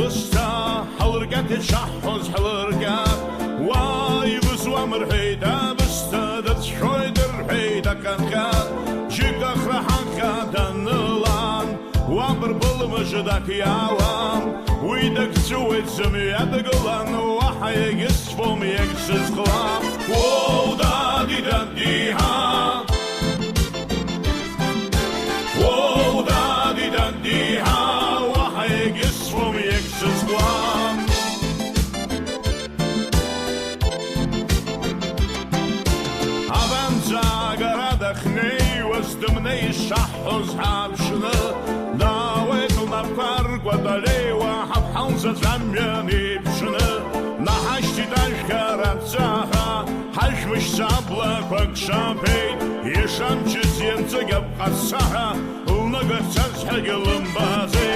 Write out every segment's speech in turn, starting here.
Lista, Hallergat, Shahos, Hallergat, why was Wammer Heda, Busta, that's Schroeder Heda Kanka, Chikachra Hanka, Danelan, Wammer Bulmajadak Yawan, we the Suizumi at the Golan, Wahayagis for me, Exes Club, Whoa, Daddy, Daddy, Ha. Whoa, Daddy, Daddy, Ha, Wahayagis for me, Exes Club. Avanza, Garadachne, was the Mne Shahos Habshna, Nawet, Napar, Guadalewa, Habhanza, Zamian, Ibshna, Nahashti Dashkaratzaha, Hashmish Sabla, Kwakshape, Yeshamchis Abkhazian, Ulnagasas Hagelumbaze,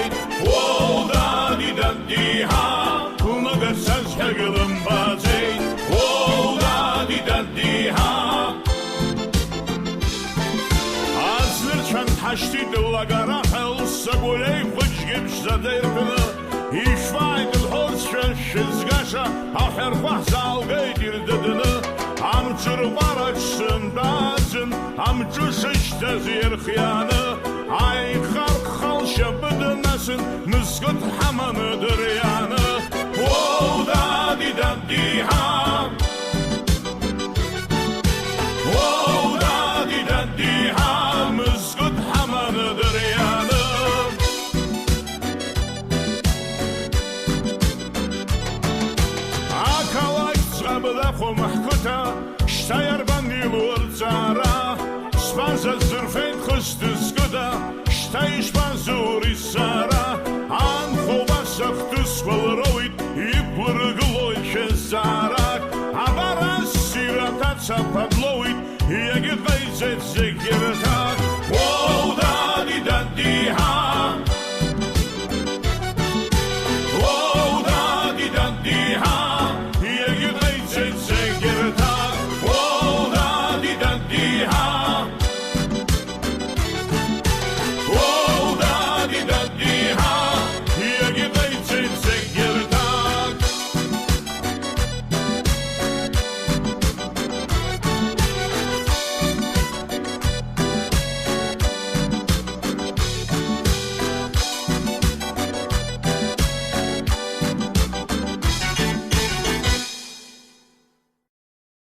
Whoa, Daddy, Daddy, Ha, Ulnagasas Hagelumbaze, Whoa, Daddy, Daddy, Ha. Azlirchan Hashti Dulagara, Sagulay, which gives the Derpina, Ishvaid, Holshash, Gasha, Aher Fahzal, Gadir, the dinner. I'm Churbarach and Dazin, I'm Jushish Dazir Khiana, I Kharkhal Shabadanasan, Muscut Hamana Duriana, Whoa, Daddy, Daddy, Ha. Whoa, Daddy, Daddy, Ha, Muscut Hamana Duriana. Zabelafo Mahkuta, Steyr Bandilur Zara, Spaza Zurfein Khustus Guda, Steish Bazuri Sara, Anfo Basachtus Valroid, Ipurgloich Zara, Avaras Sira Atatsa Padloid, Yagivazet Zekirata,